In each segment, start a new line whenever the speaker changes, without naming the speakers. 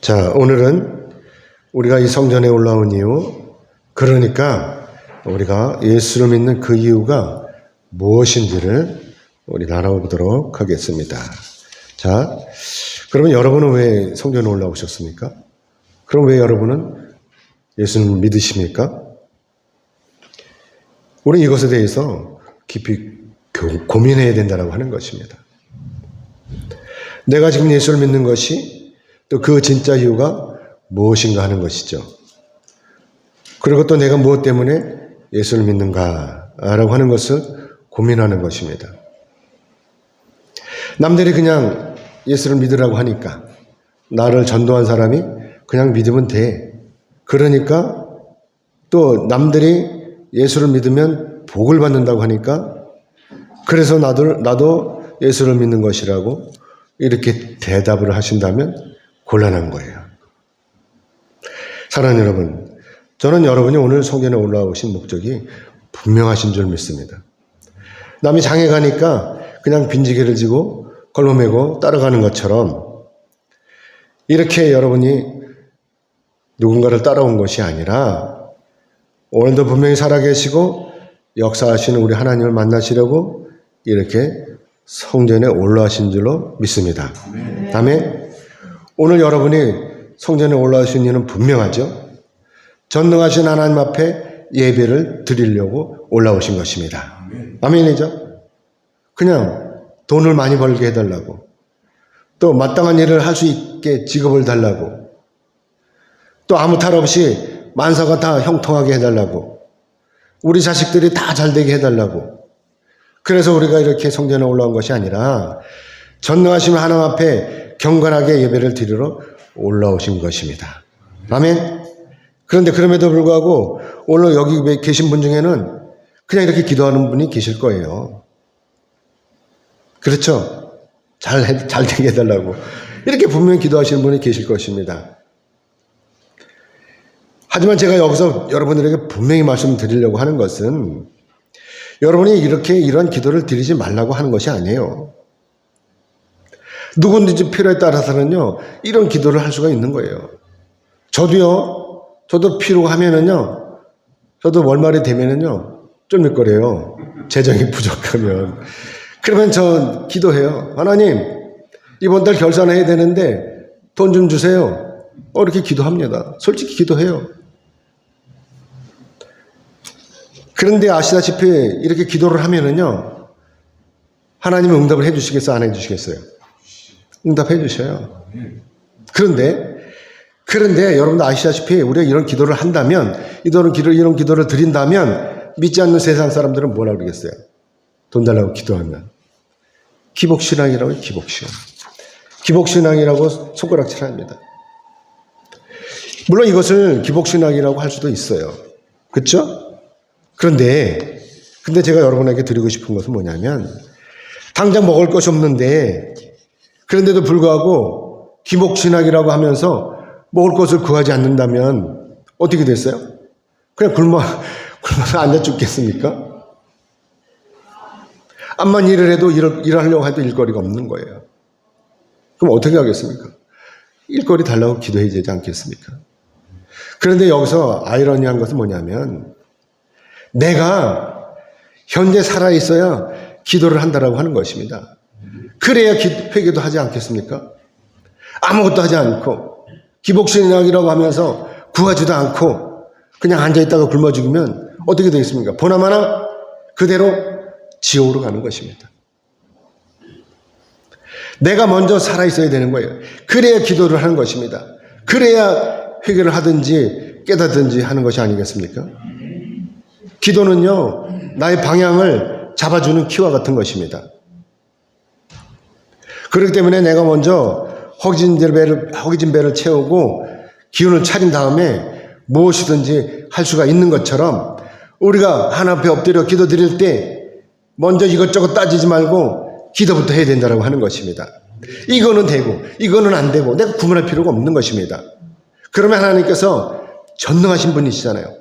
자, 오늘은 우리가 이 성전에 올라온 이유, 그러니까 우리가 예수를 믿는 그 이유가 무엇인지를 우리 알아보도록 하겠습니다. 자, 그러면 여러분은 왜 성전에 올라오셨습니까? 그럼 왜 여러분은 예수를 믿으십니까? 우리는 이것에 대해서 깊이 고민해야 된다고 하는 것입니다. 내가 지금 예수를 믿는 것이 또 그 진짜 이유가 무엇인가 하는 것이죠. 그리고 또 내가 무엇 때문에 예수를 믿는가라고 하는 것을 고민하는 것입니다. 남들이 그냥 예수를 믿으라고 하니까 나를 전도한 사람이 그냥 믿으면 돼. 그러니까 또 남들이 예수를 믿으면 복을 받는다고 하니까 그래서 나도 예수를 믿는 것이라고 이렇게 대답을 하신다면 곤란한 거예요. 사랑하는 여러분, 저는 여러분이 오늘 성전에 올라오신 목적이 분명하신 줄 믿습니다. 남이 장에 가니까 그냥 빈지개를 지고 걸머매고 따라가는 것처럼 이렇게 여러분이 누군가를 따라온 것이 아니라 오늘도 분명히 살아계시고 역사하시는 우리 하나님을 만나시려고 이렇게 성전에 올라오신 줄로 믿습니다. 아멘. 오늘 여러분이 성전에 올라오신 이유는 분명하죠. 전능하신 하나님 앞에 예배를 드리려고 올라오신 것입니다. 아멘이죠. 그냥 돈을 많이 벌게 해달라고, 또 마땅한 일을 할 수 있게 직업을 달라고, 또 아무 탈 없이 만사가 다 형통하게 해달라고, 우리 자식들이 다 잘되게 해달라고. 그래서 우리가 이렇게 성전에 올라온 것이 아니라 전능하신 하나님 앞에 경건하게 예배를 드리러 올라오신 것입니다. 아멘. 그런데 그럼에도 불구하고 오늘 여기 계신 분 중에는 그냥 이렇게 기도하는 분이 계실 거예요. 그렇죠? 잘 되게 해달라고 이렇게 분명히 기도하시는 분이 계실 것입니다. 하지만 제가 여기서 여러분들에게 분명히 말씀드리려고 하는 것은 여러분이 이런 기도를 드리지 말라고 하는 것이 아니에요. 누구든지 필요에 따라서는요, 이런 기도를 할 수가 있는 거예요. 저도 필요하면은요, 저도 월말이 되면은요, 쫄깃거려요. 재정이 부족하면. 그러면 저 기도해요. 하나님, 이번 달 결산해야 되는데 돈 좀 주세요. 이렇게 기도합니다. 솔직히 기도해요. 그런데 아시다시피 이렇게 기도를 하면은요, 하나님은 응답을 해주시겠어요? 안 해주시겠어요? 응답해 주셔요. 그런데 여러분도 아시다시피 우리가 이런 기도를 한다면, 이런 기도를 드린다면 믿지 않는 세상 사람들은 뭐라고 그러겠어요? 돈 달라고 기도하면. 기복신앙이라고 해요. 기복신앙이라고 손가락질 합니다. 물론 이것을 기복신앙이라고 할 수도 있어요. 그렇죠? 그런데 제가 여러분에게 드리고 싶은 것은 뭐냐면, 당장 먹을 것이 없는데 그런데도 불구하고 기복신앙이라고 하면서 먹을 것을 구하지 않는다면 어떻게 됐어요? 그냥 굶어서 앉아 죽겠습니까? 암만 일을 해도 일을 하려고 해도 일거리가 없는 거예요. 그럼 어떻게 하겠습니까? 일거리 달라고 기도해야 되지 않겠습니까? 그런데 여기서 아이러니한 것은 뭐냐면, 내가 현재 살아있어야 기도를 한다라고 하는 것입니다. 그래야 회개도 하지 않겠습니까? 아무것도 하지 않고 기복신앙이라고 하면서 구하지도 않고 그냥 앉아있다가 굶어 죽으면 어떻게 되겠습니까? 보나마나 그대로 지옥으로 가는 것입니다. 내가 먼저 살아있어야 되는 거예요. 그래야 기도를 하는 것입니다. 그래야 회개를 하든지 깨닫든지 하는 것이 아니겠습니까? 기도는요, 나의 방향을 잡아주는 키와 같은 것입니다. 그렇기 때문에 내가 먼저 허기진 배를 채우고 기운을 차린 다음에 무엇이든지 할 수가 있는 것처럼, 우리가 하나님 앞에 엎드려 기도 드릴 때 먼저 이것저것 따지지 말고 기도부터 해야 된다고 하는 것입니다. 이거는 되고 이거는 안 되고 내가 구분할 필요가 없는 것입니다. 그러면 하나님께서 전능하신 분이시잖아요.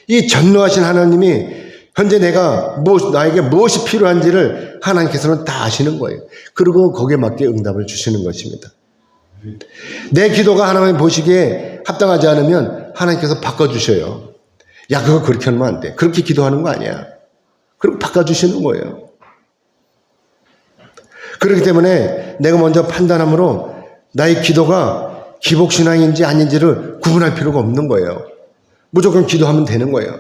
이 전능하신 하나님이 현재 나에게 무엇이 필요한지를 하나님께서는 다 아시는 거예요. 그리고 거기에 맞게 응답을 주시는 것입니다. 내 기도가 하나님 보시기에 합당하지 않으면 하나님께서 바꿔주셔요. 야, 그거 그렇게 하면 안 돼. 그렇게 기도하는 거 아니야. 그리고 바꿔주시는 거예요. 그렇기 때문에 내가 먼저 판단함으로 나의 기도가 기복신앙인지 아닌지를 구분할 필요가 없는 거예요. 무조건 기도하면 되는 거예요.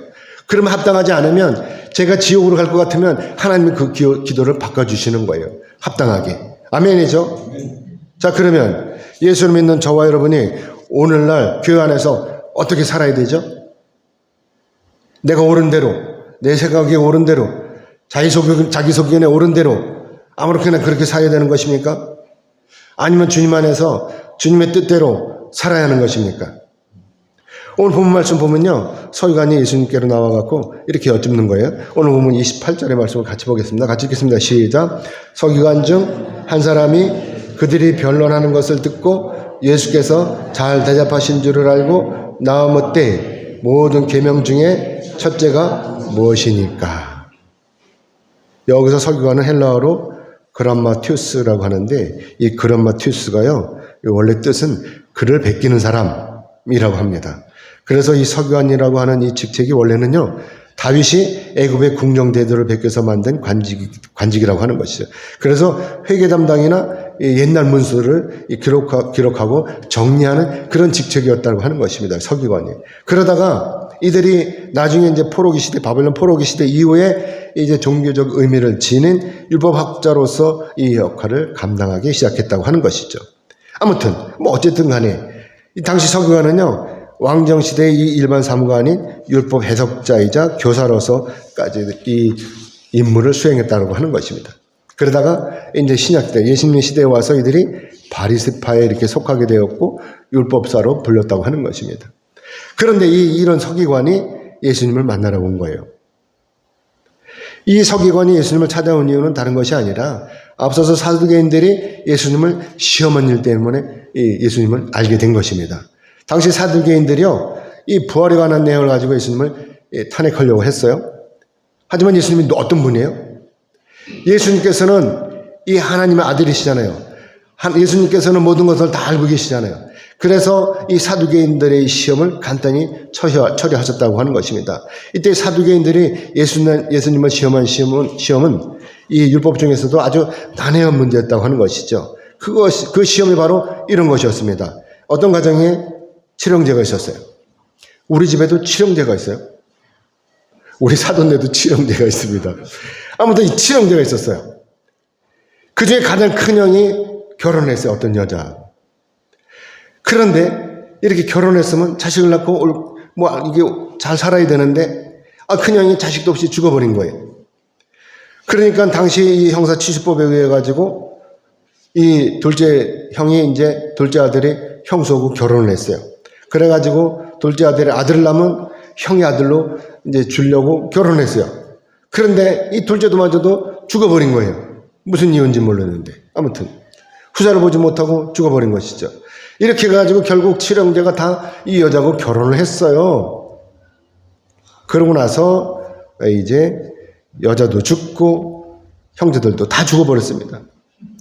그러면 합당하지 않으면 제가 지옥으로 갈 것 같으면 하나님이 그 기도를 바꿔주시는 거예요. 합당하게. 아멘이죠? 자, 그러면 예수를 믿는 저와 여러분이 오늘날 교회 안에서 어떻게 살아야 되죠? 내가 옳은 대로, 내 생각에 옳은 대로, 자기 소견에 옳은 대로 아무렇게나 그렇게 살아야 되는 것입니까? 아니면 주님 안에서 주님의 뜻대로 살아야 하는 것입니까? 오늘 본문 말씀 보면요, 서기관이 예수님께로 나와갖고 이렇게 여쭙는 거예요. 오늘 본문 28절의 말씀을 같이 보겠습니다. 같이 읽겠습니다. 시작. 서기관 중 한 사람이 그들이 변론하는 것을 듣고 예수께서 잘 대답하신 줄을 알고 나와 묻되 모든 계명 중에 첫째가 무엇이니까? 여기서 서기관은 헬라어로 그람마티우스라고 하는데, 이 그람마티우스가요, 원래 뜻은 글을 베끼는 사람이라고 합니다. 그래서 이 서기관이라고 하는 이 직책이 원래는요, 다윗이 애굽의 궁정대도를 베껴서 만든 관직이라고 하는 것이죠. 그래서 회계 담당이나 옛날 문서를 기록하고 정리하는 그런 직책이었다고 하는 것입니다. 서기관이. 그러다가 이들이 나중에 이제 포로기 시대, 바벨론 포로기 시대 이후에 이제 종교적 의미를 지닌 율법학자로서 이 역할을 감당하기 시작했다고 하는 것이죠. 아무튼 뭐 어쨌든 간에 이 당시 서기관은요, 왕정시대의 이 일반 사무가 아닌 율법 해석자이자 교사로서까지 이 임무를 수행했다고 하는 것입니다. 그러다가 이제 신약시대, 예수님 시대에 와서 이들이 바리새파에 이렇게 속하게 되었고 율법사로 불렸다고 하는 것입니다. 그런데 이런 서기관이 예수님을 만나러 온 거예요. 이 서기관이 예수님을 찾아온 이유는 다른 것이 아니라 앞서서 사두개인들이 예수님을 시험한 일 때문에 예수님을 알게 된 것입니다. 당시 사두개인들이요, 이 부활에 관한 내용을 가지고 예수님을 탄핵하려고 했어요. 하지만 예수님이 어떤 분이에요? 예수님께서는 이 하나님의 아들이시잖아요. 예수님께서는 모든 것을 다 알고 계시잖아요. 그래서 이 사두개인들의 시험을 간단히 처리하셨다고 하는 것입니다. 이때 사두개인들이 예수님을 시험한 시험은 이 율법 중에서도 아주 난해한 문제였다고 하는 것이죠. 그 시험이 바로 이런 것이었습니다. 어떤 가정에 칠형제가 있었어요. 우리 집에도 칠형제가 있어요. 우리 사돈네도 칠형제가 있습니다. 아무튼 이 칠형제가 있었어요. 그 중에 가장 큰 형이 결혼했어요. 어떤 여자. 그런데 이렇게 결혼했으면 자식을 낳고 뭐 이게 잘 살아야 되는데 큰 형이 자식도 없이 죽어버린 거예요. 그러니까 당시 이 형사 70법에 의해 가지고 이 둘째 형이 이제 둘째 아들이 형수하고 결혼을 했어요. 그래가지고 둘째 아들의 아들을 낳으면 형의 아들로 이제 주려고 결혼했어요. 그런데 이 둘째도마저도 죽어버린 거예요. 무슨 이유인지 몰랐는데. 아무튼 후자를 보지 못하고 죽어버린 것이죠. 이렇게 해가지고 결국 칠형제가 다 이 여자하고 결혼을 했어요. 그러고 나서 이제 여자도 죽고 형제들도 다 죽어버렸습니다.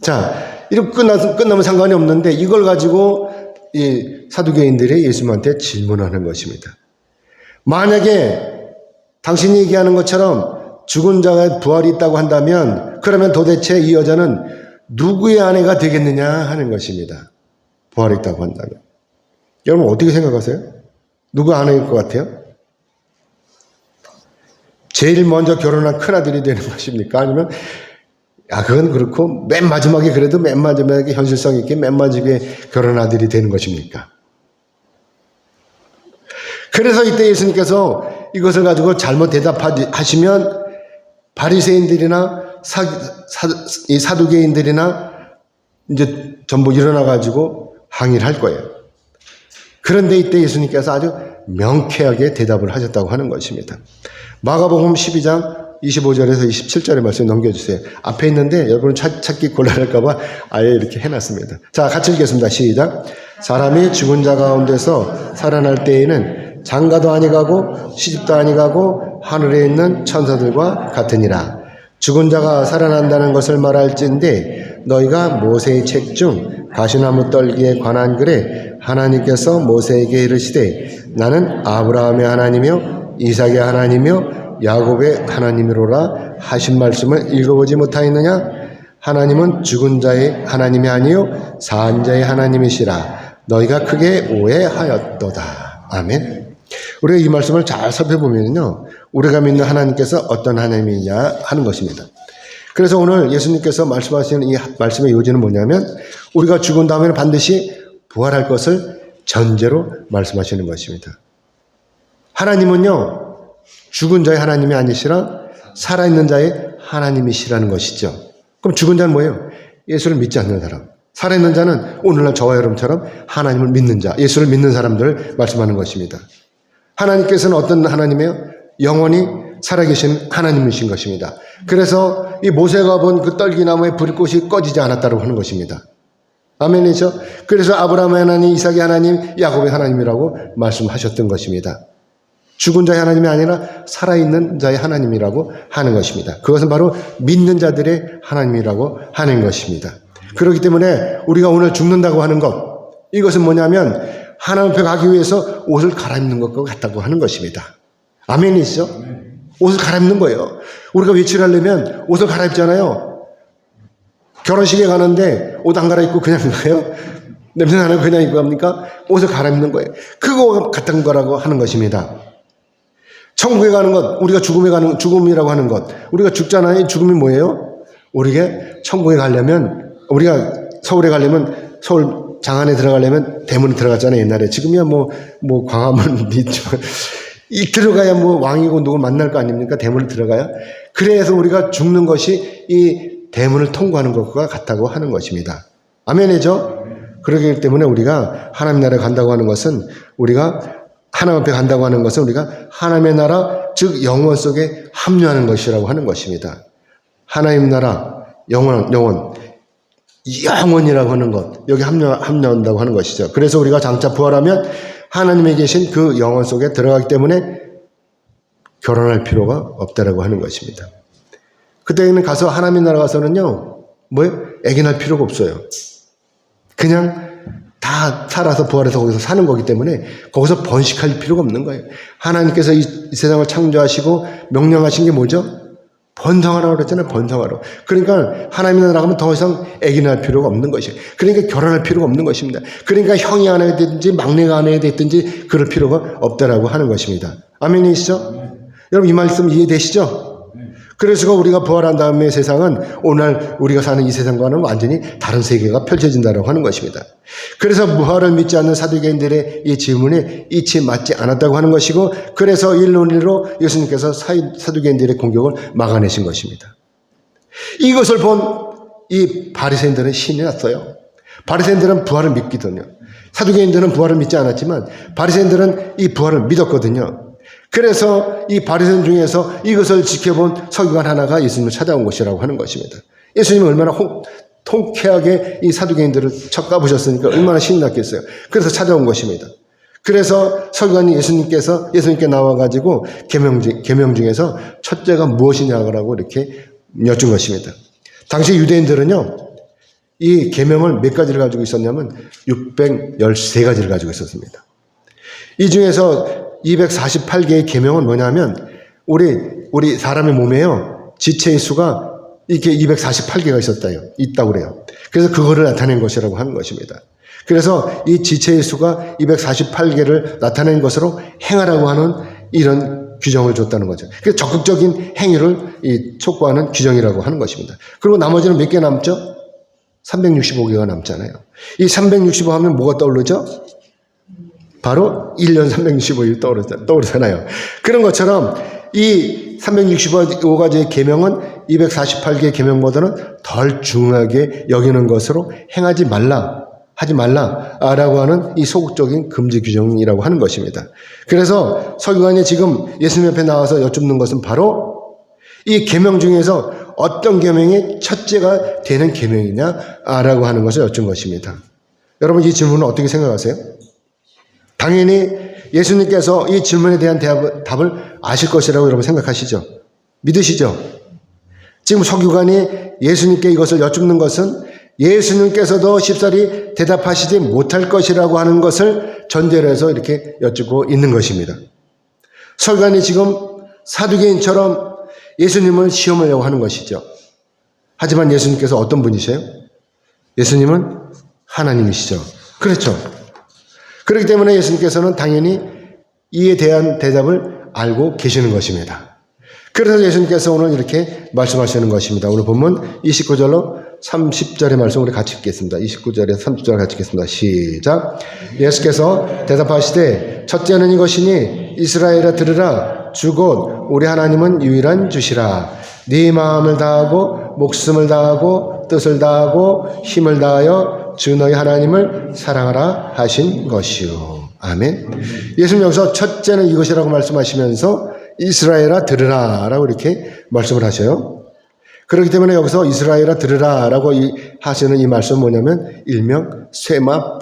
자, 이렇게 끝나면 상관이 없는데 이걸 가지고 이 사두개인들이 예수님한테 질문하는 것입니다. 만약에 당신이 얘기하는 것처럼 죽은 자가 부활이 있다고 한다면 그러면 도대체 이 여자는 누구의 아내가 되겠느냐 하는 것입니다. 부활이 있다고 한다면. 여러분 어떻게 생각하세요? 누구 아내일 것 같아요? 제일 먼저 결혼한 큰아들이 되는 것입니까? 아니면 그건 그렇고 맨 마지막에 그래도 맨 마지막에 현실성 있게 맨 마지막에 결혼한 아들이 되는 것입니까? 그래서 이때 예수님께서 이것을 가지고 잘못 대답하시면 바리새인들이나 이 사두개인들이나 이제 전부 일어나 가지고 항의를 할 거예요. 그런데 이때 예수님께서 아주 명쾌하게 대답을 하셨다고 하는 것입니다. 마가복음 12장 25절에서 27절의 말씀 넘겨주세요. 앞에 있는데 여러분 찾기 곤란할까봐 아예 이렇게 해놨습니다. 자, 같이 읽겠습니다. 시작. 사람이 죽은 자 가운데서 살아날 때에는 장가도 아니가고 시집도 아니가고 하늘에 있는 천사들과 같으니라. 죽은 자가 살아난다는 것을 말할진대 너희가 모세의 책 중 가시나무 떨기에 관한 글에 하나님께서 모세에게 이르시되 나는 아브라함의 하나님이며 이삭의 하나님이며 야곱의 하나님이로라 하신 말씀을 읽어보지 못하였느냐? 하나님은 죽은 자의 하나님이 아니요 산 자의 하나님이시라. 너희가 크게 오해하였도다. 아멘. 우리가 이 말씀을 잘 살펴보면요, 우리가 믿는 하나님께서 어떤 하나님이냐 하는 것입니다. 그래서 오늘 예수님께서 말씀하시는 이 말씀의 요지는 뭐냐면, 우리가 죽은 다음에는 반드시 부활할 것을 전제로 말씀하시는 것입니다. 하나님은요, 죽은 자의 하나님이 아니시라 살아있는 자의 하나님이시라는 것이죠. 그럼 죽은 자는 뭐예요? 예수를 믿지 않는 사람. 살아있는 자는 오늘날 저와 여러분처럼 하나님을 믿는 자, 예수를 믿는 사람들을 말씀하는 것입니다. 하나님께서는 어떤 하나님이에요? 영원히 살아계신 하나님이신 것입니다. 그래서 이 모세가 본 그 떨기나무의 불꽃이 꺼지지 않았다고 하는 것입니다. 아멘이죠? 그래서 아브라함의 하나님, 이삭의 하나님, 야곱의 하나님이라고 말씀하셨던 것입니다. 죽은 자의 하나님이 아니라 살아있는 자의 하나님이라고 하는 것입니다. 그것은 바로 믿는 자들의 하나님이라고 하는 것입니다. 그렇기 때문에 우리가 오늘 죽는다고 하는 것, 이것은 뭐냐면 하나님 앞에 가기 위해서 옷을 갈아입는 것과 같다고 하는 것입니다. 아멘이죠? 옷을 갈아입는 거예요. 우리가 외출을 하려면 옷을 갈아입잖아요. 결혼식에 가는데 옷 안 갈아입고 그냥 가요? 냄새 나는 거 그냥 입고 갑니까? 옷을 갈아입는 거예요. 그거 같은 거라고 하는 것입니다. 천국에 가는 것, 우리가 죽음에 가는, 죽음이라고 하는 것. 우리가 죽잖아요. 죽음이 뭐예요? 우리가 천국에 가려면, 우리가 서울에 가려면, 서울 장안에 들어가려면 대문에 들어갔잖아요. 옛날에. 지금이야 광화문 있지만. 이 들어가야 왕이고 누구 만날 거 아닙니까? 대문을 들어가야. 그래서 우리가 죽는 것이 이 대문을 통과하는 것과 같다고 하는 것입니다. 아멘이죠? 그렇기 때문에 우리가 하나님 나라에 간다고 하는 것은, 우리가 하나님 앞에 간다고 하는 것은 우리가 하나님의 나라, 즉 영원 속에 합류하는 것이라고 하는 것입니다. 하나님 나라, 영원이라고 하는 것, 여기 합류한다고 하는 것이죠. 그래서 우리가 장차 부활하면 하나님에 계신 그 영원 속에 들어가기 때문에 결혼할 필요가 없다라고 하는 것입니다. 그때는 가서 하나님 나라 가서는요, 애기 낳을 필요가 없어요. 그냥 다 살아서 부활해서 거기서 사는 거기 때문에 거기서 번식할 필요가 없는 거예요. 하나님께서 이 세상을 창조하시고 명령하신 게 뭐죠? 번성하라고 그랬잖아요. 번성하라고. 그러니까 하나님 나라 가면 더 이상 아기 낳을 필요가 없는 것이에요. 그러니까 결혼할 필요가 없는 것입니다. 그러니까 형이 아내가 됐든지 막내가 아내가 됐든지 그럴 필요가 없다라고 하는 것입니다. 아멘이시죠? 여러분 이 말씀 이해되시죠? 그래서 우리가 부활한 다음에 세상은 오늘 우리가 사는 이 세상과는 완전히 다른 세계가 펼쳐진다고 하는 것입니다. 그래서 부활을 믿지 않는 사두개인들의 이 질문에 이치 맞지 않았다고 하는 것이고, 그래서 일론리로 예수님께서 사두개인들의 공격을 막아내신 것입니다. 이것을 본 이 바리새인들은 신이 났어요. 바리새인들은 부활을 믿거든요. 사두개인들은 부활을 믿지 않았지만 바리새인들은 이 부활을 믿었거든요. 그래서 이 바리새인 중에서 이것을 지켜본 서기관 하나가 예수님을 찾아온 것이라고 하는 것입니다. 예수님은 얼마나 통쾌하게 이 사두개인들을 척가보셨으니까 얼마나 신이 났겠어요. 그래서 찾아온 것입니다. 그래서 서기관이 예수님께 나와가지고 계명 중에서 첫째가 무엇이냐고 이렇게 여쭌 것입니다. 당시 유대인들은요, 이 계명을 몇 가지를 가지고 있었냐면 613가지를 가지고 있었습니다. 이 중에서 248개의 계명은 뭐냐면 우리 사람의 몸에요, 지체의 수가 이렇게 248개가 있다고 그래요. 그래서 그거를 나타낸 것이라고 하는 것입니다. 그래서 이 지체의 수가 248개를 나타낸 것으로 행하라고 하는 이런 규정을 줬다는 거죠. 그래서 적극적인 행위를 촉구하는 규정이라고 하는 것입니다. 그리고 나머지는 몇 개 남죠? 365개가 남잖아요. 이 365 하면 뭐가 떠오르죠? 바로 1년 365일 떠오르잖아요. 그런 것처럼 이 365가지의 계명은 248개의 계명보다는 덜 중하게 여기는 것으로 하지 말라라고 하는 이 소극적인 금지 규정이라고 하는 것입니다. 그래서 서기관이 지금 예수님 옆에 나와서 여쭙는 것은 바로 이 계명 중에서 어떤 계명이 첫째가 되는 계명이냐라고 하는 것을 여쭌 것입니다. 여러분 이 질문은 어떻게 생각하세요? 당연히 예수님께서 이 질문에 대한 답을 아실 것이라고 여러분 생각하시죠? 믿으시죠? 지금 서기관이 예수님께 이것을 여쭙는 것은 예수님께서도 쉽사리 대답하시지 못할 것이라고 하는 것을 전제로 해서 이렇게 여쭙고 있는 것입니다. 서기관이 지금 사두개인처럼 예수님을 시험하려고 하는 것이죠. 하지만 예수님께서 어떤 분이세요? 예수님은 하나님이시죠. 그렇죠. 그렇기 때문에 예수님께서는 당연히 이에 대한 대답을 알고 계시는 것입니다. 그래서 예수님께서 오늘 이렇게 말씀하시는 것입니다. 오늘 본문 29절로 30절의 말씀 우리 같이 읽겠습니다. 29절에서 30절 같이 읽겠습니다. 시작. 예수께서 대답하시되 첫째는 이것이니 이스라엘아 들으라. 주 곧 우리 하나님은 유일한 주시라. 네 마음을 다하고 목숨을 다하고 뜻을 다하고 힘을 다하여 주 너희 하나님을 사랑하라 하신 것이요. 아멘. 예수님 여기서 첫째는 이것이라고 말씀하시면서 이스라엘아 들으라 라고 이렇게 말씀을 하셔요. 그렇기 때문에 여기서 이스라엘아 들으라 라고 하시는 이 말씀은 뭐냐면 일명 쇠마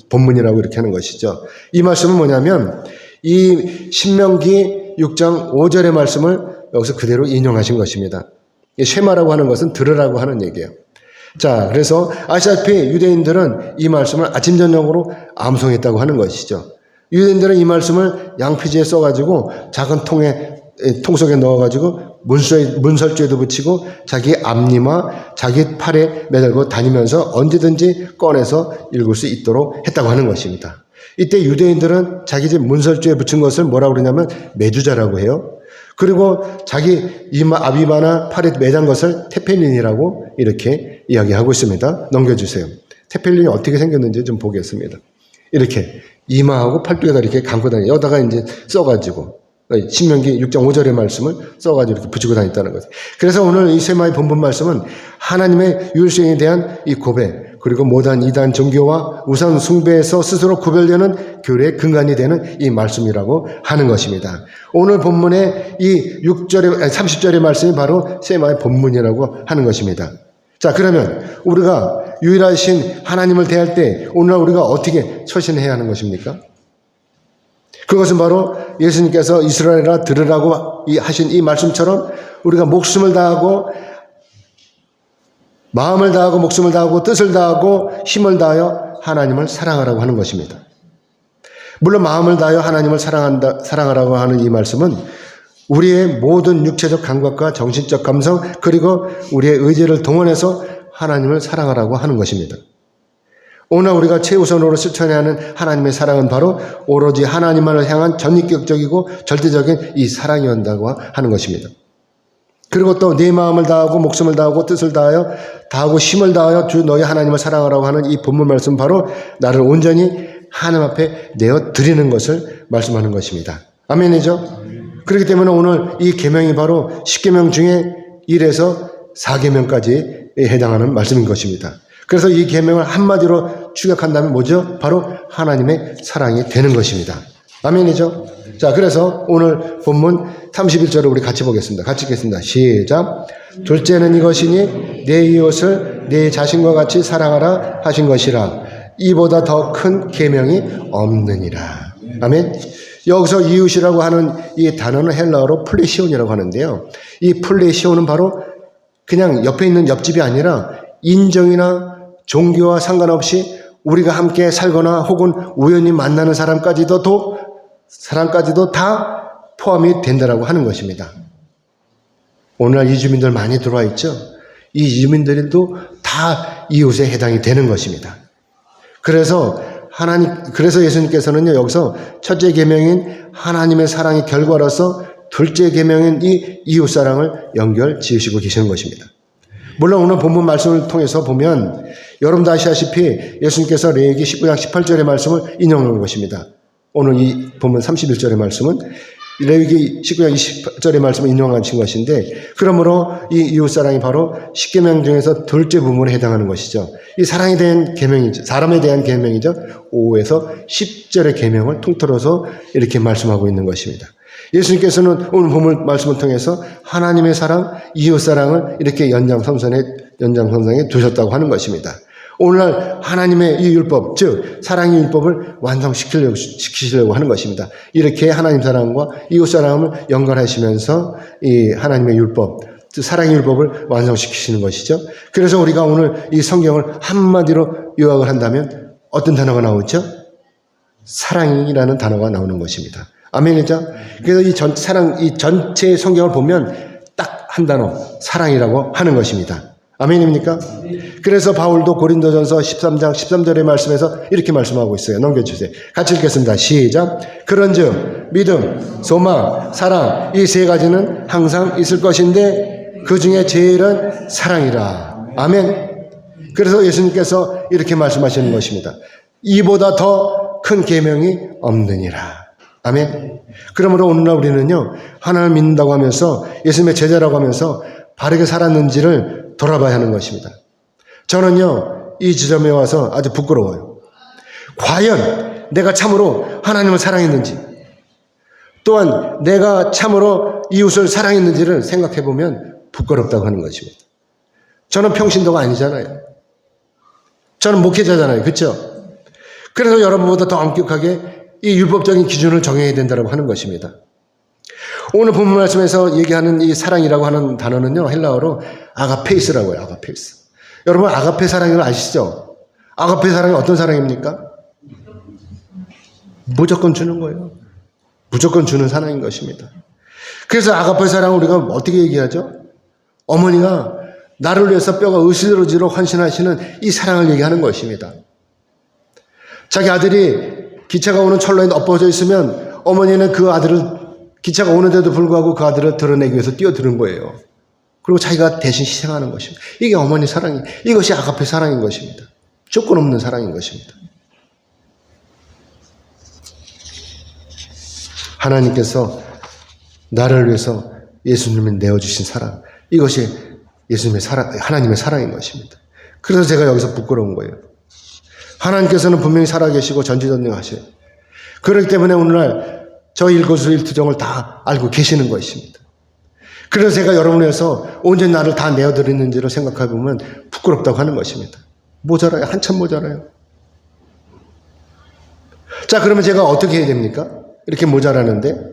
본문이라고 이렇게 하는 것이죠. 이 말씀은 뭐냐면 이 신명기 6장 5절의 말씀을 여기서 그대로 인용하신 것입니다. 이 쇠마라고 하는 것은 들으라고 하는 얘기예요. 자, 그래서 아시다시피 유대인들은 이 말씀을 아침 저녁으로 암송했다고 하는 것이죠. 유대인들은 이 말씀을 양피지에 써가지고 작은 통 속에 넣어가지고 문설주에도 붙이고 자기 앞니와 자기 팔에 매달고 다니면서 언제든지 꺼내서 읽을 수 있도록 했다고 하는 것입니다. 이때 유대인들은 자기 집 문설주에 붙인 것을 뭐라고 그러냐면 메두자라고 해요. 그리고 자기 앞이마나 팔에 매단 것을 테펠린이라고 이렇게 이야기하고 있습니다. 넘겨주세요. 테펠린이 어떻게 생겼는지 좀 보겠습니다. 이렇게 이마하고 팔뚝에다 이렇게 감고 다니 여다가 이제 써가지고 신명기 6장 5절의 말씀을 써가지고 이렇게 붙이고 다녔다는 거죠. 그래서 오늘 이 쇠마의 본문 말씀은 하나님의 유일성에 대한 이 고백, 그리고 모단 이단 종교와 우상 숭배에서 스스로 구별되는 교리의 근간이 되는 이 말씀이라고 하는 것입니다. 오늘 본문의 이 30절의 말씀이 바로 쇠마의 본문이라고 하는 것입니다. 자, 그러면 우리가 유일하신 하나님을 대할 때 오늘날 우리가 어떻게 처신해야 하는 것입니까? 그것은 바로 예수님께서 이스라엘아 들으라고 하신 이 말씀처럼 우리가 목숨을 다하고 마음을 다하고 목숨을 다하고 뜻을 다하고 힘을 다하여 하나님을 사랑하라고 하는 것입니다. 물론 마음을 다하여 하나님을 사랑하라고 하는 이 말씀은 우리의 모든 육체적 감각과 정신적 감성 그리고 우리의 의지를 동원해서 하나님을 사랑하라고 하는 것입니다. 오늘 우리가 최우선으로 실천해야 하는 하나님의 사랑은 바로 오로지 하나님만을 향한 전인격적이고 절대적인 이 사랑이 온다고 하는 것입니다. 그리고 또 네 마음을 다하고 목숨을 다하고 뜻을 다하고 힘을 다하여 주 너희 하나님을 사랑하라고 하는 이 본문 말씀 바로 나를 온전히 하나님 앞에 내어 드리는 것을 말씀하는 것입니다. 아멘이죠? 그렇기 때문에 오늘 이 계명이 바로 10계명 중에 1에서 4계명까지에 해당하는 말씀인 것입니다. 그래서 이 계명을 한마디로 축약한다면 뭐죠? 바로 하나님의 사랑이 되는 것입니다. 아멘이죠? 자, 그래서 오늘 본문 31절을 우리 같이 보겠습니다. 같이 읽겠습니다. 시작. 둘째는 이것이니 내 이웃을 내 자신과 같이 사랑하라 하신 것이라. 이보다 더 큰 계명이 없느니라. 아멘. 여기서 이웃이라고 하는 이 단어는 헬라어로 플레시온이라고 하는데요. 이 플레시온은 바로 그냥 옆에 있는 옆집이 아니라 인종이나 종교와 상관없이 우리가 함께 살거나 혹은 우연히 만나는 사람까지도 다 포함이 된다라고 하는 것입니다. 오늘날 이주민들 많이 들어와 있죠? 이 이주민들도 다 이웃에 해당이 되는 것입니다. 그래서 예수님께서는요, 여기서 첫째 계명인 하나님의 사랑의 결과로서 둘째 계명인 이 이웃 사랑을 연결 지으시고 계시는 것입니다. 물론 오늘 본문 말씀을 통해서 보면 여러분도 아시다시피 예수님께서 레위기 19장 18절의 말씀을 인용한 것입니다. 오늘 이 본문 31절의 말씀은 레위기 19장 20절의 말씀을 인용하신 것인데 그러므로 이 이웃사랑이 바로 10계명 중에서 둘째 부분에 해당하는 것이죠. 이 사랑에 대한 계명이죠. 사람에 대한 계명이죠. 5에서 10절의 계명을 통틀어서 이렇게 말씀하고 있는 것입니다. 예수님께서는 오늘 본문 말씀을 통해서 하나님의 사랑, 이웃사랑을 이렇게 연장선상에 두셨다고 하는 것입니다. 오늘날 하나님의 이 율법, 즉 사랑의 율법을 완성시키려고 하는 것입니다. 이렇게 하나님 사랑과 이웃 사랑을 연결하시면서 이 하나님의 율법, 사랑의 율법을 완성시키시는 것이죠. 그래서 우리가 오늘 이 성경을 한마디로 요약을 한다면 어떤 단어가 나오죠? 사랑이라는 단어가 나오는 것입니다. 아멘이죠? 그래서 이 전체 성경을 보면 딱 한 단어, 사랑이라고 하는 것입니다. 아멘입니까? 그래서 바울도 고린도전서 13장 13절의 말씀에서 이렇게 말씀하고 있어요. 넘겨주세요. 같이 읽겠습니다. 시작. 그런즉 믿음, 소망, 사랑 이 세 가지는 항상 있을 것인데 그 중에 제일은 사랑이라. 아멘. 그래서 예수님께서 이렇게 말씀하시는 것입니다. 이보다 더 큰 계명이 없느니라. 아멘. 그러므로 오늘날 우리는요, 하나님을 믿는다고 하면서 예수님의 제자라고 하면서 바르게 살았는지를 돌아봐야 하는 것입니다. 저는요, 이 지점에 와서 아주 부끄러워요. 과연 내가 참으로 하나님을 사랑했는지, 또한 내가 참으로 이웃을 사랑했는지를 생각해 보면 부끄럽다고 하는 것입니다. 저는 평신도가 아니잖아요. 저는 목회자잖아요. 그렇죠? 그래서 여러분보다 더 엄격하게 이 율법적인 기준을 정해야 된다고 하는 것입니다. 오늘 본문 말씀에서 얘기하는 이 사랑이라고 하는 단어는요, 헬라어로 아가페이스라고 해요. 아가페이스. 여러분 아가페 사랑을 아시죠? 아가페 사랑이 어떤 사랑입니까? 무조건 주는 거예요. 무조건 주는 사랑인 것입니다. 그래서 아가페 사랑을 우리가 어떻게 얘기하죠? 어머니가 나를 위해서 뼈가 으스러지로 헌신하시는 이 사랑을 얘기하는 것입니다. 자기 아들이 기차가 오는 철로에 엎어져 있으면 어머니는 그 아들을, 기차가 오는데도 불구하고 그 아들을 드러내기 위해서 뛰어드는 거예요. 그리고 자기가 대신 희생하는 것입니다. 이게 어머니 사랑이, 이것이 아가페 사랑인 것입니다. 조건 없는 사랑인 것입니다. 하나님께서 나를 위해서 예수님을 내어주신 사랑, 이것이 예수님의 사랑, 하나님의 사랑인 것입니다. 그래서 제가 여기서 부끄러운 거예요. 하나님께서는 분명히 살아계시고 전지전능하셔요. 그렇기 때문에 오늘날 저 일거수일투정을 다 알고 계시는 것입니다. 그래서 제가 여러분을 위해서 온전히 나를 다 내어드리는지를 생각해 보면 부끄럽다고 하는 것입니다. 모자라요. 한참 모자라요. 자, 그러면 제가 어떻게 해야 됩니까? 이렇게 모자라는데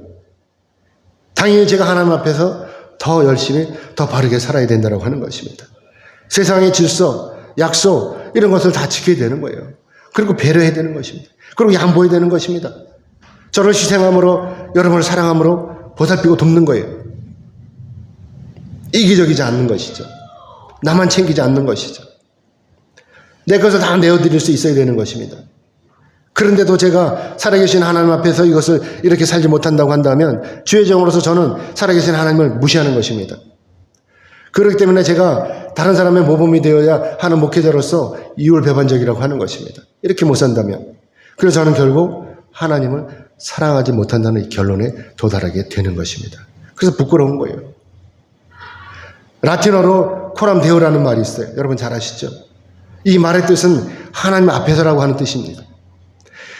당연히 제가 하나님 앞에서 더 열심히 더 바르게 살아야 된다고 하는 것입니다. 세상의 질서, 약속 이런 것을 다 지켜야 되는 거예요. 그리고 배려해야 되는 것입니다. 그리고 양보해야 되는 것입니다. 저를 희생함으로 여러분을 사랑함으로 보살피고 돕는 거예요. 이기적이지 않는 것이죠. 나만 챙기지 않는 것이죠. 내 것을 다 내어드릴 수 있어야 되는 것입니다. 그런데도 제가 살아계신 하나님 앞에서 이것을 이렇게 살지 못한다고 한다면 주의 종으로서 저는 살아계신 하나님을 무시하는 것입니다. 그렇기 때문에 제가 다른 사람의 모범이 되어야 하는 목회자로서 이율배반적이라고 하는 것입니다. 이렇게 못 산다면 그래서 저는 결국 하나님을 사랑하지 못한다는 이 결론에 도달하게 되는 것입니다. 그래서 부끄러운 거예요. 라틴어로 코람 데오라는 말이 있어요. 여러분 잘 아시죠? 이 말의 뜻은 하나님 앞에서라고 하는 뜻입니다.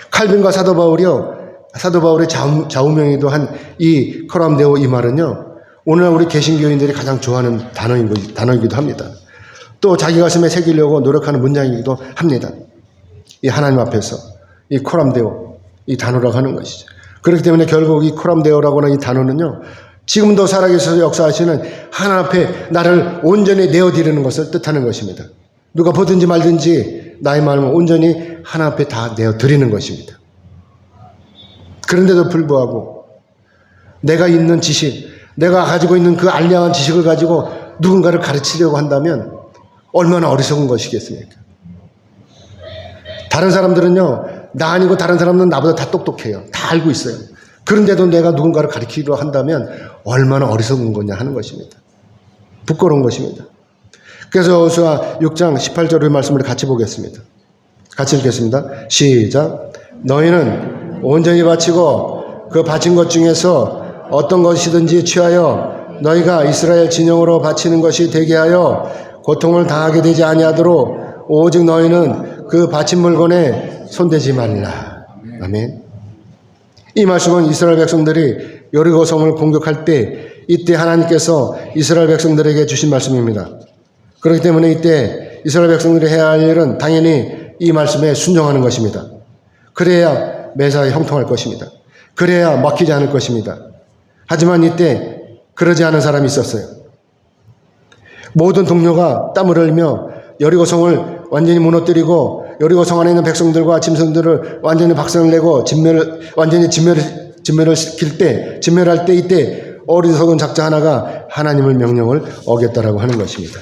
칼빈과 사도 바울의 좌우명이도 한 이 코람 데오 이 말은요, 오늘날 우리 개신교인들이 가장 좋아하는 단어이기도 합니다. 또 자기 가슴에 새기려고 노력하는 문장이기도 합니다. 이 하나님 앞에서 이 코람데오 이 단어라고 하는 것이죠. 그렇기 때문에 결국 이 코람데오라고 하는 이 단어는요, 지금도 살아계셔서 역사하시는 하나님 앞에 나를 온전히 내어드리는 것을 뜻하는 것입니다. 누가 보든지 말든지 나의 마음을 온전히 하나님 앞에 다 내어드리는 것입니다. 그런데도 불구하고 내가 있는 지식, 내가 가지고 있는 그 알량한 지식을 가지고 누군가를 가르치려고 한다면 얼마나 어리석은 것이겠습니까? 다른 사람들은요, 나 아니고 다른 사람은 나보다 다 똑똑해요. 다 알고 있어요. 그런데도 내가 누군가를 가르치려고 한다면 얼마나 어리석은 거냐 하는 것입니다. 부끄러운 것입니다. 그래서 여호수아 6장 18절의 말씀을 같이 보겠습니다. 같이 읽겠습니다. 시작. 너희는 온전히 바치고 그 바친 것 중에서 어떤 것이든지 취하여 너희가 이스라엘 진영으로 바치는 것이 되게 하여 고통을 당하게 되지 아니하도록 오직 너희는 그 바친 물건에 손대지 말라. 아멘. 이 말씀은 이스라엘 백성들이 여리고 성을 공격할 때 이때 하나님께서 이스라엘 백성들에게 주신 말씀입니다. 그렇기 때문에 이때 이스라엘 백성들이 해야 할 일은 당연히 이 말씀에 순종하는 것입니다. 그래야 매사에 형통할 것입니다. 그래야 막히지 않을 것입니다. 하지만 이때 그러지 않은 사람이 있었어요. 모든 동료가 땀을 흘리며 여리고성을 완전히 무너뜨리고 여리고성 안에 있는 백성들과 짐승들을 완전히 박살을 내고 진멸을 시킬 때, 진멸할 때 이때 어리석은 작자 하나가 하나님의 명령을 어겼다라고 하는 것입니다.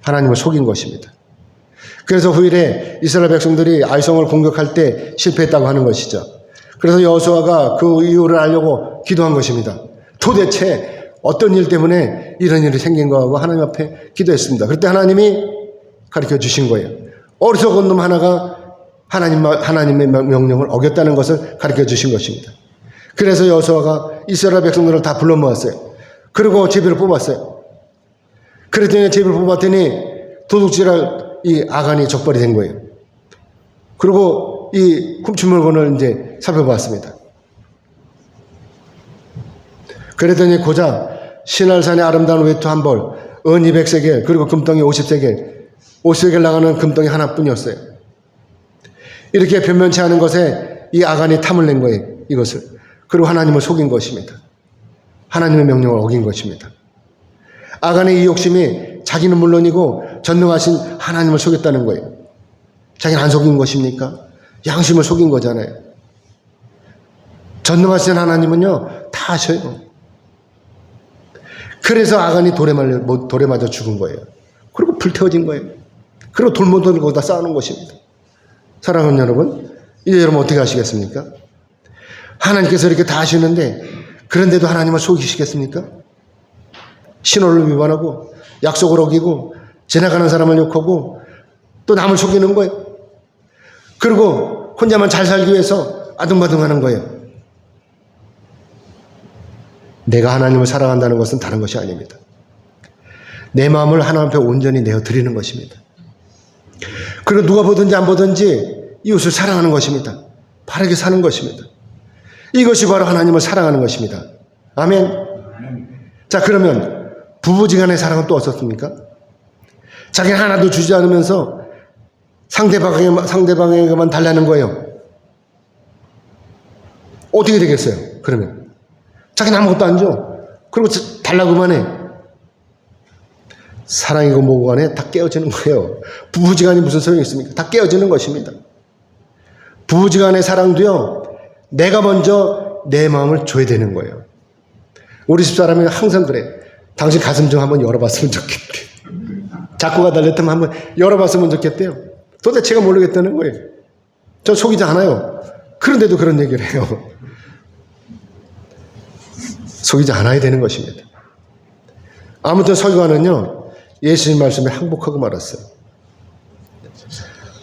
하나님을 속인 것입니다. 그래서 후일에 이스라엘 백성들이 아이성을 공격할 때 실패했다고 하는 것이죠. 그래서 여호수아가 그 이유를 알려고 기도한 것입니다. 도대체 어떤 일 때문에 이런 일이 생긴 거하고 하나님 앞에 기도했습니다. 그때 하나님이 가르쳐 주신 거예요. 어리석은 놈 하나가 하나님의 명령을 어겼다는 것을 가르쳐 주신 것입니다. 그래서 여호수아가 이스라엘 백성들을 다 불러 모았어요. 그리고 제비를 뽑았어요. 그랬더니 제비를 뽑았더니 도둑질할 이 아간이 적발이 된 거예요. 그리고 이 훔친 물건을 이제 살펴봤습니다. 그랬더니 고작 시날산의 아름다운 외투 한 벌, 은 200세겔, 그리고 금덩이 50세겔 나가는 금덩이 하나뿐이었어요. 이렇게 변변치 않은 것에 이 아간이 탐을 낸 거예요. 이것을. 그리고 하나님을 속인 것입니다. 하나님의 명령을 어긴 것입니다. 아간의 이 욕심이 자기는 물론이고 전능하신 하나님을 속였다는 거예요. 자기는 안 속인 것입니까? 양심을 속인 거잖아요. 전능하신 하나님은요, 다 아셔요. 그래서 아간이 돌에 맞아 죽은 거예요. 그리고 불태워진 거예요. 그리고 돌무더기를 거기다 쌓아놓은 것입니다. 사랑하는 여러분, 이제 여러분 어떻게 하시겠습니까? 하나님께서 이렇게 다 하시는데 그런데도 하나님을 속이시겠습니까? 신호를 위반하고 약속을 어기고 지나가는 사람을 욕하고 또 남을 속이는 거예요. 그리고 혼자만 잘 살기 위해서 아둥바둥하는 거예요. 내가 하나님을 사랑한다는 것은 다른 것이 아닙니다. 내 마음을 하나님 앞에 온전히 내어드리는 것입니다. 그리고 누가 보든지 안 보든지 이웃을 사랑하는 것입니다. 바르게 사는 것입니다. 이것이 바로 하나님을 사랑하는 것입니다. 아멘. 자, 그러면 부부지간의 사랑은 또 어떻습니까? 자기는 하나도 주지 않으면서 상대방에게만 달라는 거예요. 어떻게 되겠어요? 그러면 자기는 아무것도 안 줘. 그리고 달라고만 해. 사랑이고 뭐고 간에 다 깨어지는 거예요. 부부지간이 무슨 소용이 있습니까? 다 깨어지는 것입니다. 부부지간의 사랑도요, 내가 먼저 내 마음을 줘야 되는 거예요. 우리 집사람이 항상 그래. 당신 가슴 좀 한번 열어봤으면 좋겠대. 자꾸가 달렸다면 한번 열어봤으면 좋겠대요. 도대체가 모르겠다는 거예요. 저 속이지 않아요. 그런데도 그런 얘기를 해요. 속이지 않아야 되는 것입니다. 아무튼 서기관은요, 예수님 말씀에 항복하고 말았어요.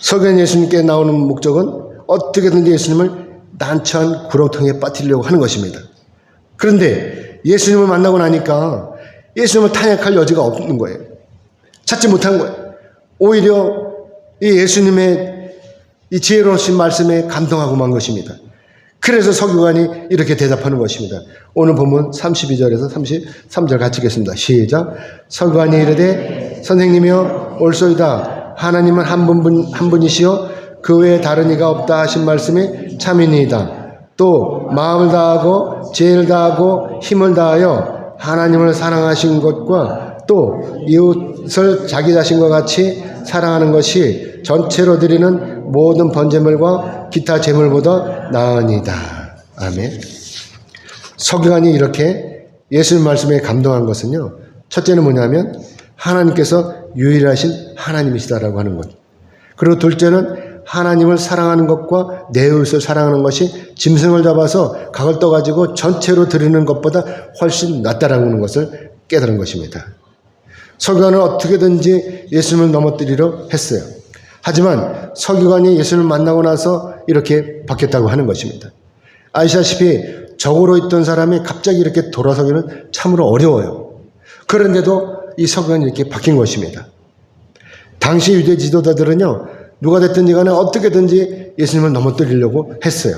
서기관 예수님께 나오는 목적은 어떻게든지 예수님을 난처한 구렁텅이에 빠뜨리려고 하는 것입니다. 그런데 예수님을 만나고 나니까 예수님을 탄핵할 여지가 없는 거예요. 찾지 못한 거예요. 오히려 이 예수님의 이 지혜로우신 말씀에 감동하고 만 것입니다. 그래서 서기관이 이렇게 대답하는 것입니다. 오늘 본문 32절에서 33절 같이 읽겠습니다. 시작. 서기관이 이르되 선생님이여 옳소이다. 하나님은 한 분이시여 그 외에 다른 이가 없다 하신 말씀이 참이니이다. 또 마음을 다하고 지혜를 다하고 힘을 다하여 하나님을 사랑하신 것과 또 이웃을 자기 자신과 같이 사랑하는 것이 전체로 드리는 모든 번제물과 기타 제물보다 나으니이다. 아멘. 서기관이 이렇게 예수님 말씀에 감동한 것은요, 첫째는 뭐냐면 하나님께서 유일하신 하나님이시다라고 하는 것. 그리고 둘째는 하나님을 사랑하는 것과 내 이웃을 사랑하는 것이 짐승을 잡아서 각을 떠가지고 전체로 드리는 것보다 훨씬 낫다라고 하는 것을 깨달은 것입니다. 서기관은 어떻게든지 예수님을 넘어뜨리려 했어요. 하지만 서기관이 예수님을 만나고 나서 이렇게 바뀌었다고 하는 것입니다. 아시다시피 적으로 있던 사람이 갑자기 이렇게 돌아서기는 참으로 어려워요. 그런데도 이 서기관이 이렇게 바뀐 것입니다. 당시 유대 지도자들은요, 누가 됐든지 간에 어떻게든지 예수님을 넘어뜨리려고 했어요.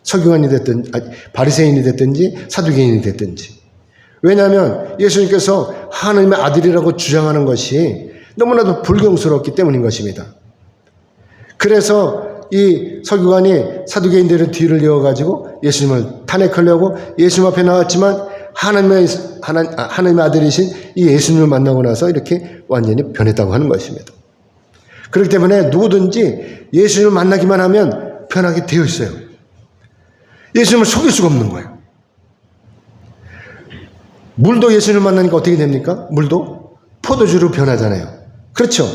서기관이 됐든지 바리새인이 됐든지 사두개인이 됐든지. 왜냐하면 예수님께서 하나님의 아들이라고 주장하는 것이 너무나도 불경스럽기 때문인 것입니다. 그래서 이 서기관이 사두개인들의 뒤를 이어가지고 예수님을 탄핵하려고 예수님 앞에 나왔지만 하나님의 아들이신 이 예수님을 만나고 나서 이렇게 완전히 변했다고 하는 것입니다. 그렇기 때문에 누구든지 예수님을 만나기만 하면 변하게 되어 있어요. 예수님을 속일 수가 없는 거예요. 물도 예수님을 만나니까 어떻게 됩니까? 물도 포도주로 변하잖아요. 그렇죠?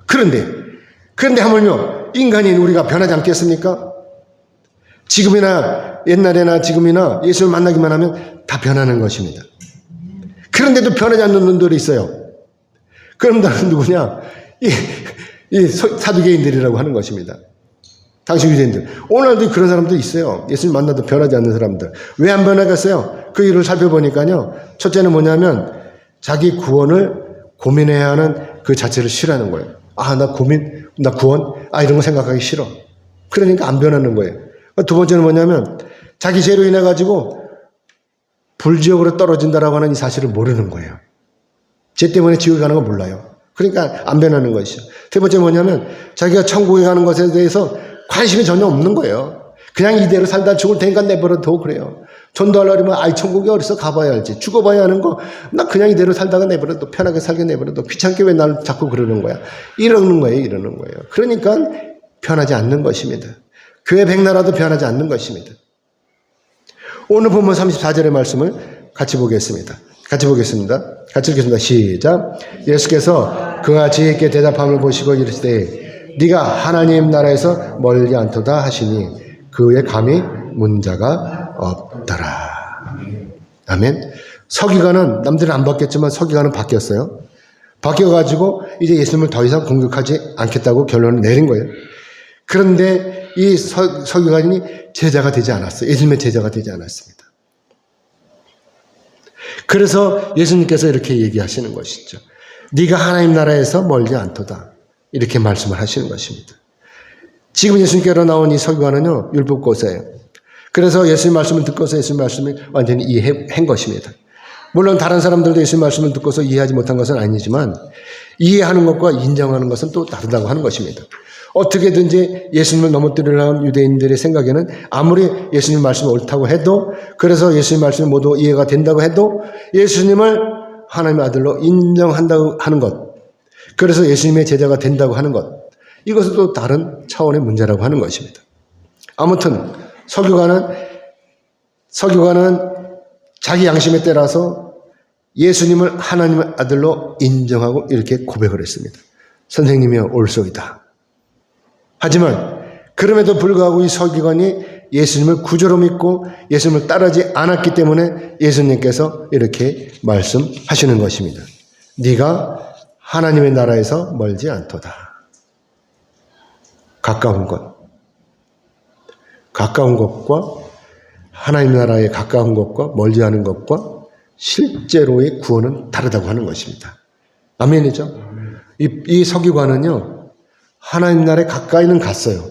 그런데 하물며 인간인 우리가 변하지 않겠습니까? 지금이나 옛날이나 지금이나 예수를 만나기만 하면 다 변하는 것입니다. 그런데도 변하지 않는 놈들이 있어요. 그럼 나는 누구냐? 이 사두개인들이라고 하는 것입니다. 당시 유대인들. 오늘도 그런 사람도 있어요. 예수님 만나도 변하지 않는 사람들. 왜 안 변하겠어요? 그 이유를 살펴보니까요. 첫째는 뭐냐면 자기 구원을 고민해야 하는 그 자체를 싫어하는 거예요. 나 구원? 이런 거 생각하기 싫어. 그러니까 안 변하는 거예요. 두 번째는 뭐냐면 자기 죄로 인해 가지고 불지옥으로 떨어진다라고 하는 이 사실을 모르는 거예요. 죄 때문에 지옥에 가는 거 몰라요. 그러니까 안 변하는 것이죠. 세 번째 뭐냐면 자기가 천국에 가는 것에 대해서 관심이 전혀 없는 거예요. 그냥 이대로 살다 죽을 테니까 내버려둬 그래요. 전도하려면 천국이 어디서 가봐야 알지. 죽어봐야 하는 거. 나 그냥 이대로 살다가 내버려둬. 편하게 살게 내버려둬. 귀찮게 왜 나를 자꾸 그러는 거야. 이러는 거예요. 그러니까 변하지 않는 것입니다. 교회 백나라도 변하지 않는 것입니다. 오늘 본문 34절의 말씀을 같이 보겠습니다. 같이 읽겠습니다. 시작. 예수께서 그가 지혜있게 대답함을 보시고 이르시되 네가 하나님 나라에서 멀지 않도다 하시니 그의 감히 문자가 없더라. 아멘. 서기관은 남들은 안 바뀌었지만 서기관은 바뀌었어요. 바뀌어가지고 이제 예수님을 더 이상 공격하지 않겠다고 결론을 내린 거예요. 그런데 이 서기관이 제자가 되지 않았어요. 예수님의 제자가 되지 않았습니다. 그래서 예수님께서 이렇게 얘기하시는 것이죠. 네가 하나님 나라에서 멀지 않도다. 이렇게 말씀을 하시는 것입니다. 지금 예수님께로 나온 이 서기관은요, 율법고사예요. 그래서 예수님 말씀을 듣고서 예수님 말씀을 완전히 이해한 것입니다. 물론 다른 사람들도 예수님 말씀을 듣고서 이해하지 못한 것은 아니지만 이해하는 것과 인정하는 것은 또 다르다고 하는 것입니다. 어떻게든지 예수님을 넘어뜨리려는 유대인들의 생각에는 아무리 예수님 말씀이 옳다고 해도 그래서 예수님 말씀이 모두 이해가 된다고 해도 예수님을 하나님의 아들로 인정한다고 하는 것 그래서 예수님의 제자가 된다고 하는 것 이것은 또 다른 차원의 문제라고 하는 것입니다. 아무튼 설교가는 자기 양심에 따라서 예수님을 하나님의 아들로 인정하고 이렇게 고백을 했습니다. 선생님이여 옳소이다. 하지만 그럼에도 불구하고 이 서기관이 예수님을 구주로 믿고 예수님을 따르지 않았기 때문에 예수님께서 이렇게 말씀하시는 것입니다. 네가 하나님의 나라에서 멀지 않도다. 가까운 것과 하나님 나라에 가까운 것과 멀지 않은 것과 실제로의 구원은 다르다고 하는 것입니다. 아멘이죠? 이 서기관은요. 하나님 나라에 가까이는 갔어요.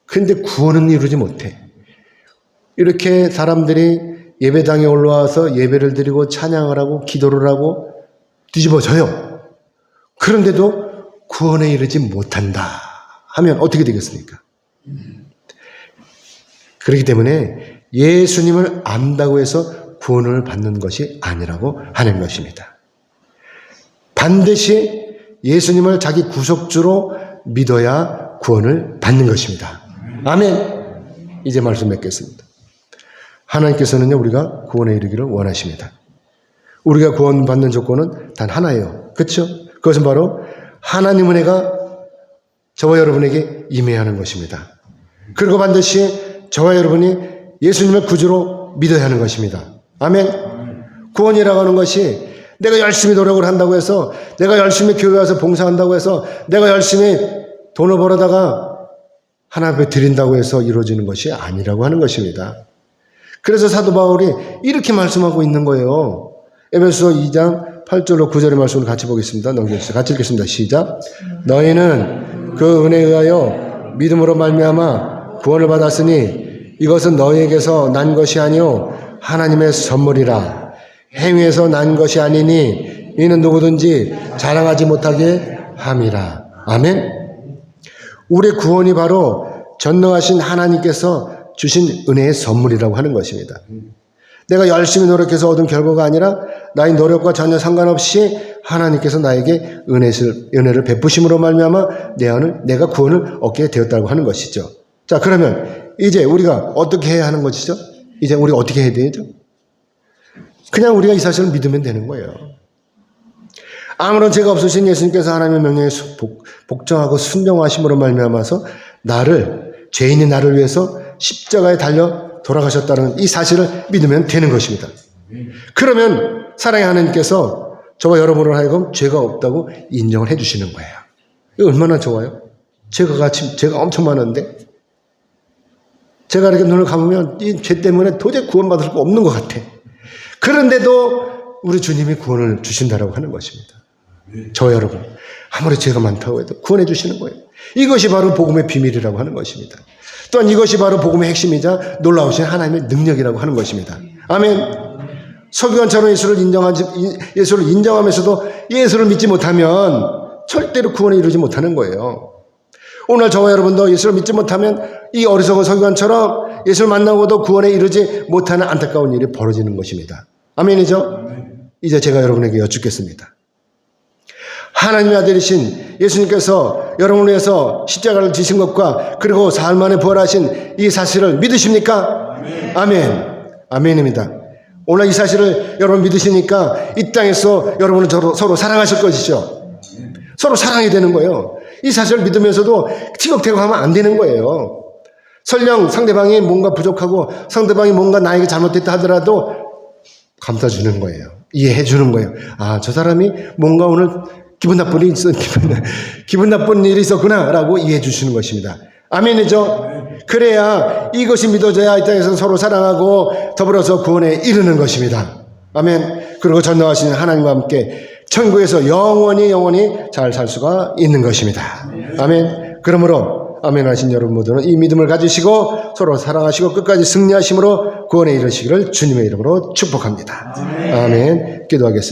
그런데 구원은 이루지 못해. 이렇게 사람들이 예배당에 올라와서 예배를 드리고 찬양을 하고 기도를 하고 뒤집어져요. 그런데도 구원에 이르지 못한다 하면 어떻게 되겠습니까? 그렇기 때문에 예수님을 안다고 해서 구원을 받는 것이 아니라고 하는 것입니다. 반드시 예수님을 자기 구속주로 믿어야 구원을 받는 것입니다. 아멘. 이제 말씀 맺겠습니다. 하나님께서는요, 우리가 구원에 이르기를 원하십니다. 우리가 구원받는 조건은 단 하나예요. 그렇죠? 그것은 바로 하나님 은혜가 저와 여러분에게 임해야 하는 것입니다. 그리고 반드시 저와 여러분이 예수님을 구주로 믿어야 하는 것입니다. 아멘. 구원이라고 하는 것이 내가 열심히 노력을 한다고 해서 내가 열심히 교회 와서 봉사한다고 해서 내가 열심히 돈을 벌어다가 하나님 앞에 드린다고 해서 이루어지는 것이 아니라고 하는 것입니다. 그래서 사도 바울이 이렇게 말씀하고 있는 거예요. 에베소서 2장 8절로 9절의 말씀을 같이 보겠습니다. 넘겨주세요. 같이 읽겠습니다. 시작. 너희는 그 은혜에 의하여 믿음으로 말미암아 구원을 받았으니 이것은 너희에게서 난 것이 아니요 하나님의 선물이라. 행위에서 난 것이 아니니 이는 누구든지 자랑하지 못하게 함이라. 아멘. 우리의 구원이 바로 전능하신 하나님께서 주신 은혜의 선물이라고 하는 것입니다. 내가 열심히 노력해서 얻은 결과가 아니라 나의 노력과 전혀 상관없이 하나님께서 나에게 은혜를 베푸심으로 말미암아 내가 구원을 얻게 되었다고 하는 것이죠. 자, 그러면 이제 우리가 어떻게 해야 하는 것이죠? 이제 우리가 어떻게 해야 되죠? 그냥 우리가 이 사실을 믿으면 되는 거예요. 아무런 죄가 없으신 예수님께서 하나님의 명령에 복종하고 순종하심으로 말미암아서 죄인인 나를 위해서 십자가에 달려 돌아가셨다는 이 사실을 믿으면 되는 것입니다. 그러면 사랑의 하나님께서 저와 여러분을 하여금 죄가 없다고 인정을 해 주시는 거예요. 이거 얼마나 좋아요? 죄가 엄청 많은데 제가 이렇게 눈을 감으면 이 죄 때문에 도저히 구원받을 수 없는 것 같아. 그런데도 우리 주님이 구원을 주신다라고 하는 것입니다. 저와 여러분, 아무리 죄가 많다고 해도 구원해 주시는 거예요. 이것이 바로 복음의 비밀이라고 하는 것입니다. 또한 이것이 바로 복음의 핵심이자 놀라우신 하나님의 능력이라고 하는 것입니다. 아멘. 서기관처럼 예수를 인정하면서도 예수를 믿지 못하면 절대로 구원에 이르지 못하는 거예요. 오늘 저와 여러분도 예수를 믿지 못하면 이 어리석은 서기관처럼 예수를 만나고도 구원에 이르지 못하는 안타까운 일이 벌어지는 것입니다. 아멘이죠? 이제 제가 여러분에게 여쭙겠습니다. 하나님의 아들이신 예수님께서 여러분을 위해서 십자가를 지신 것과 그리고 사흘 만에 부활하신 이 사실을 믿으십니까? 아멘. 아멘입니다. 오늘 이 사실을 여러분 믿으시니까 이 땅에서 여러분은 서로 사랑하실 것이죠. 서로 사랑이 되는 거예요. 이 사실을 믿으면서도 티격태격 하면 안 되는 거예요. 설령 상대방이 뭔가 부족하고 상대방이 뭔가 나에게 잘못됐다 하더라도 감싸 주는 거예요. 이해해 주는 거예요. 아, 저 사람이 뭔가 오늘 기분 나쁜 일이 있었구나 라고 이해해 주시는 것입니다. 아멘이죠? 그래야 이것이 믿어져야 이 땅에서 서로 사랑하고 더불어서 구원에 이르는 것입니다. 아멘. 그리고 전능하신 하나님과 함께 천국에서 영원히 잘 살 수가 있는 것입니다. 아멘. 그러므로 아멘 하신 여러분 모두는 이 믿음을 가지시고 서로 사랑하시고 끝까지 승리하심으로 구원에 이르시기를 주님의 이름으로 축복합니다. 아멘. 기도하겠습니다.